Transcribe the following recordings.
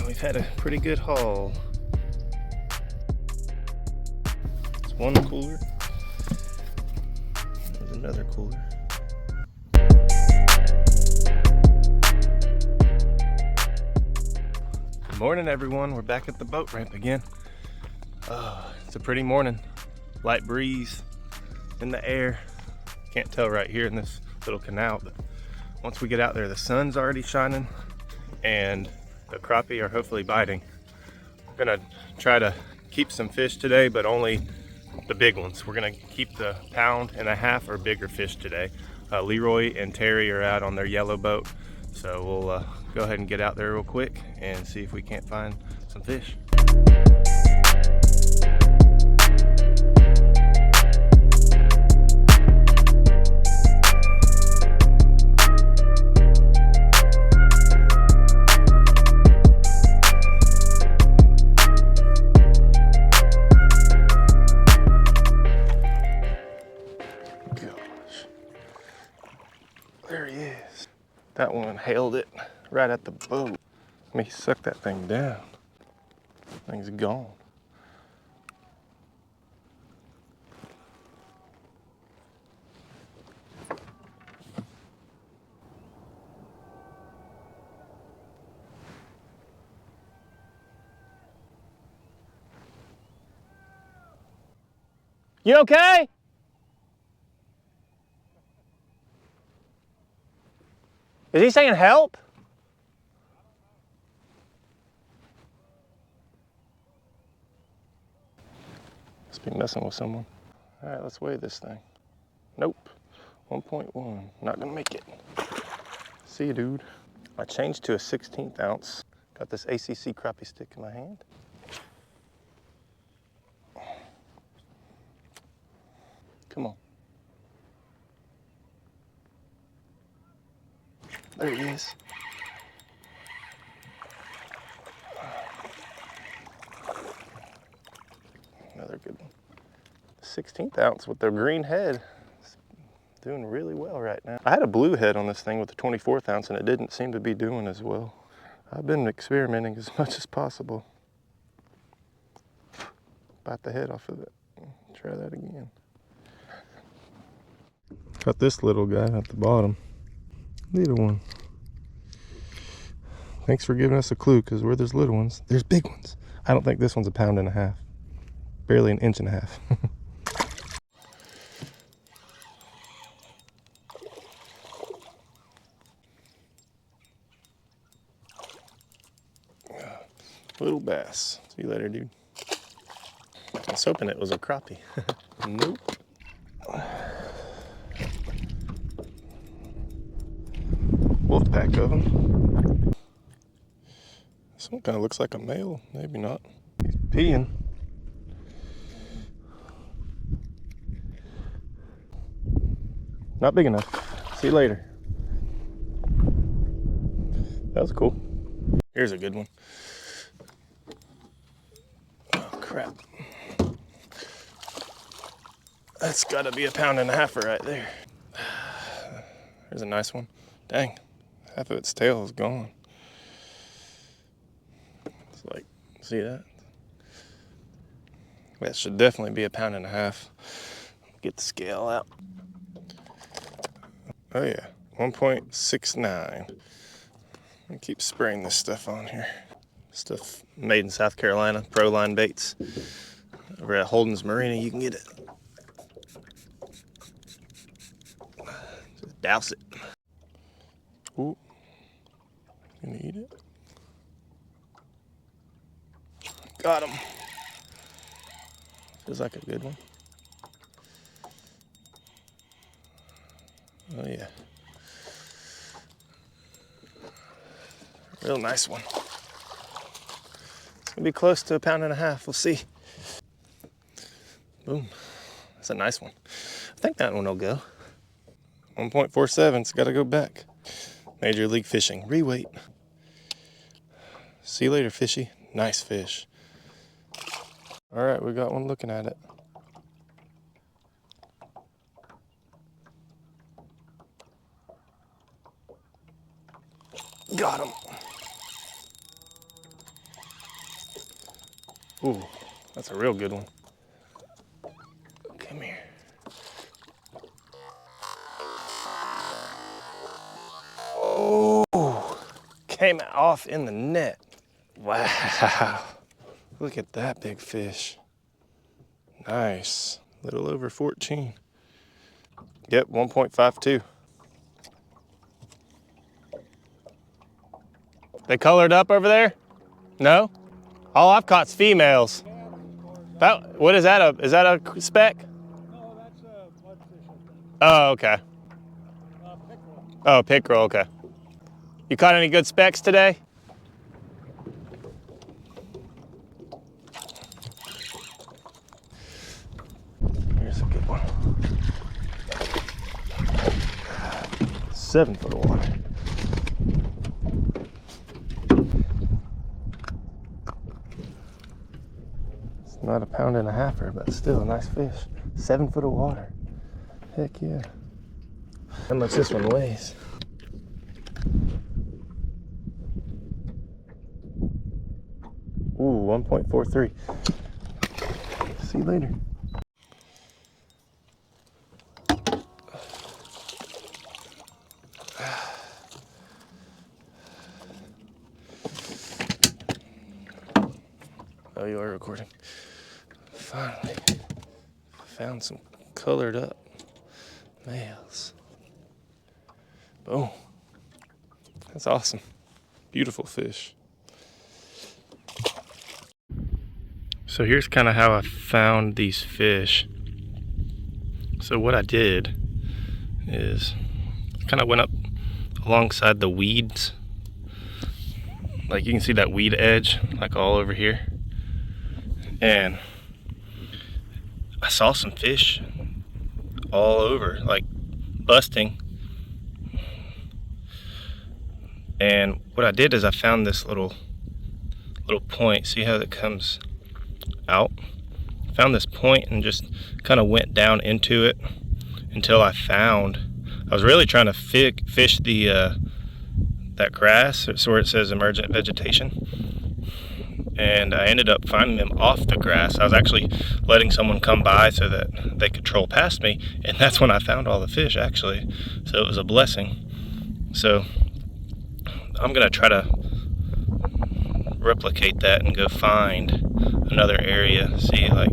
we've had a pretty good haul. It's one cooler. There's another cooler. Good morning, everyone. We're back at the boat ramp again. It's a pretty morning. Light breeze in the air. Can't tell right here in this little canal, but once we get out there, the sun's already shining and the crappie are hopefully biting. We're gonna try to keep some fish today, but only the big ones. We're gonna keep the 1.5 pound or bigger fish today. Leroy and Terry are out on their yellow boat, so we'll go ahead and get out there real quick and see if we can't find some fish. There he is. That one hailed it right at the boat. Let me suck that thing down. Thing's gone. You okay? Is he saying help? Must be messing with someone. All right, let's weigh this thing. Nope, 1.1, not gonna make it. See you, dude. I changed to a 16th ounce. Got this ACC crappie stick in my hand. Come on. There he is. Another good one. 16th ounce with the green head. It's doing really well right now. I had a blue head on this thing with the 24th ounce and it didn't seem to be doing as well. I've been experimenting as much as possible. Bite the head off of it. Try that again. Got this little guy at the bottom. Little one. Thanks for giving us a clue, because where there's little ones, there's big ones. I don't think this one's 1.5 pounds. Barely 1.5 inches. Little bass. See you later, dude. I was hoping it was a crappie. Nope. Wolf pack of them. This one kind of looks like a male. Maybe not. He's peeing. Not big enough. See you later. That was cool. Here's a good one. Oh, crap. That's gotta be 1.5 pounds right there. There's a nice one. Dang, half of its tail is gone. It's like, see that? That should definitely be 1.5 pounds. Get the scale out. Oh yeah, 1.69. I keep spraying this stuff on here. Stuff made in South Carolina, Proline baits. Over at Holden's Marina, you can get it. Just douse it. Ooh, gonna eat it. Got him. Feels like a good one. Oh yeah. Real nice one. It's gonna be close to 1.5 pounds. We'll see. Boom. That's a nice one. I think that one will go. 1.47. It's got to go back. Major League Fishing. Reweight. See you later, fishy. Nice fish. All right, we got one looking at it. Got him. Ooh, that's a real good one. Come here. Oh, came off in the net. Wow, look at that big fish. Nice, little over 14. Yep, 1.52. They colored up over there? No? All I've caught's females. That, what is that? Is that a speck? No, that's a mudfish, I think. Oh, okay. Pickerel. Oh, pickerel, okay. You caught any good specks today? Here's a good one. 7 foot of water. It's not a 1.5 pounds, but still a nice fish. 7 foot of water. Heck yeah. How much this one weighs? Ooh, 1.43. See you later. Oh, you are recording. Finally found some colored up males. Boom. That's awesome. Beautiful fish. So here's kind of how I found these fish. So what I did is kind of went up alongside the weeds. Like you can see that weed edge, like all over here. And I saw some fish all over, like busting. And what I did is I found this little point. See how it comes out? Found this point and just kind of went down into it until I was really trying to fish the that grass. It's where it says emergent vegetation. And I ended up finding them off the grass. I was actually letting someone come by so that they could troll past me, and that's when I found all the fish, actually. So it was a blessing. So I'm gonna try to replicate that and go find another area. See, like,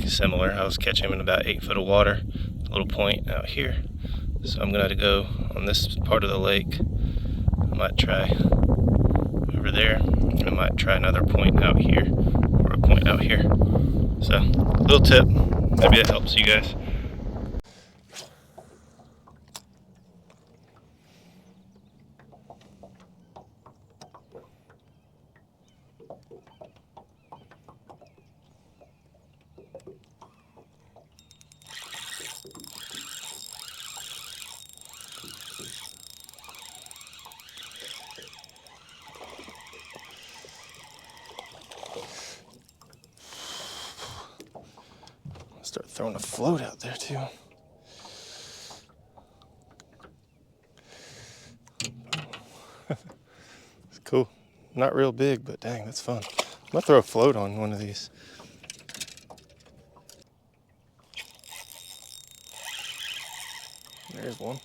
similar. I was catching them in about 8 foot of water, a little point out here. So I'm gonna go on this part of the lake. I might try over there, and I might try another point out here, or a point out here. So, little tip, maybe that helps you guys. Start throwing a float out there too. It's cool. Not real big, but dang, that's fun. I'm gonna throw a float on one of these. There's one.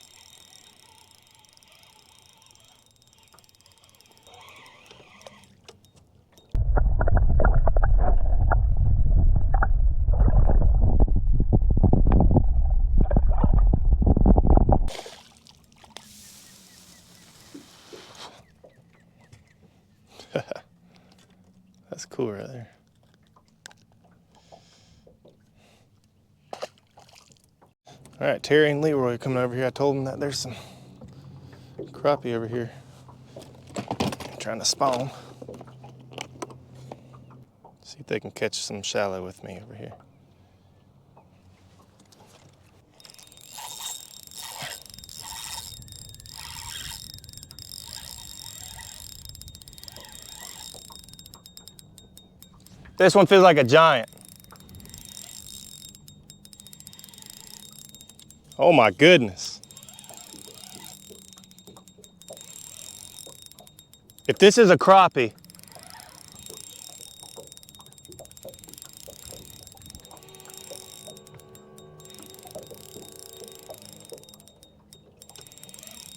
That's cool right there. All right, Terry and Leroy coming over here. I told them that there's some crappie over here. I'm trying to spawn. See if they can catch some shallow with me over here. This one feels like a giant. Oh my goodness. If this is a crappie,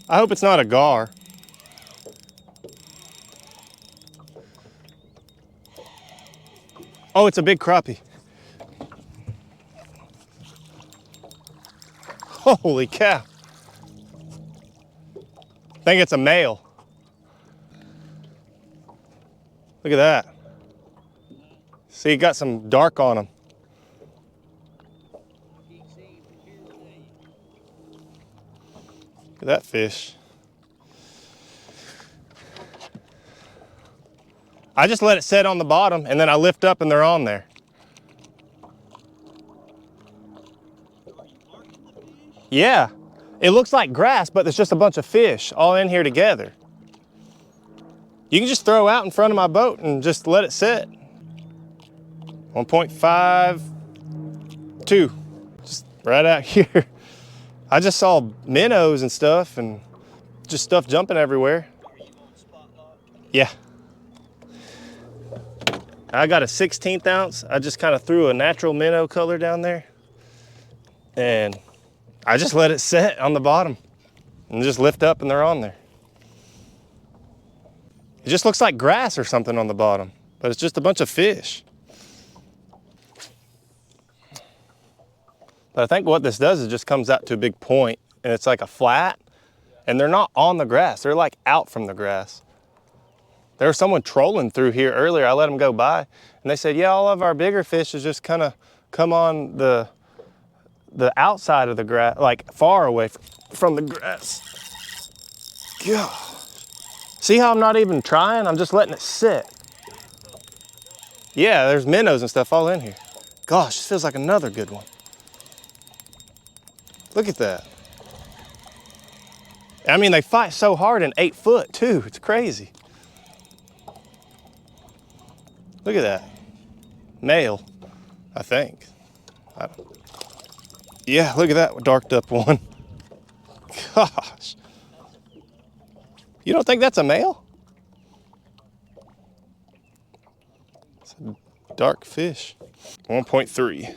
I hope it's not a gar. Oh, it's a big crappie. Holy cow. I think it's a male. Look at that. See, he got some dark on him. Look at that fish. I just let it set on the bottom and then I lift up and they're on there. Yeah, it looks like grass, but there's just a bunch of fish all in here together. You can just throw out in front of my boat and just let it sit. 1.52, just right out here. I just saw minnows and stuff and just stuff jumping everywhere. Yeah. I got a 16th ounce. I just kind of threw a natural minnow color down there and I just let it set on the bottom and just lift up and they're on there. It just looks like grass or something on the bottom, but it's just a bunch of fish. But I think what this does is just comes out to a big point and it's like a flat and they're not on the grass. They're like out from the grass. There was someone trolling through here earlier. I let them go by and they said, yeah, all of our bigger fish is just kind of come on the outside of the grass, like far away from the grass. Gosh. See how I'm not even trying? I'm just letting it sit. Yeah, there's minnows and stuff all in here. Gosh, this feels like another good one. Look at that. I mean, they fight so hard in 8 foot too. It's crazy. Look at that. Male, I think. Yeah, look at that darked up one. Gosh. You don't think that's a male? It's a dark fish. 1.3.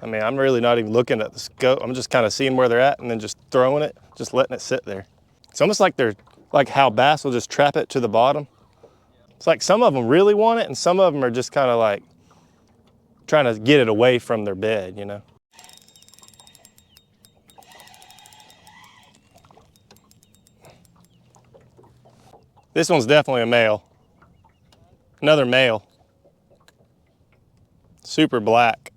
I mean, I'm really not even looking at the scope. I'm just kind of seeing where they're at and then just throwing it, just letting it sit there. It's almost like they're like how bass will just trap it to the bottom. It's like some of them really want it and some of them are just kind of like trying to get it away from their bed, you know? This one's definitely a male. Another male. Super black.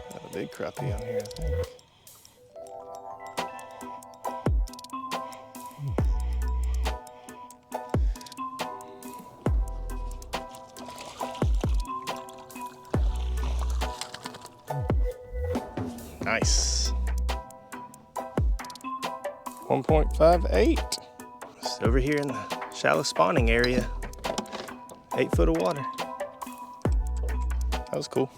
Got a big crappie on here, I think. Nice. 1.58. Just over here in the shallow spawning area. 8 foot of water. That was cool.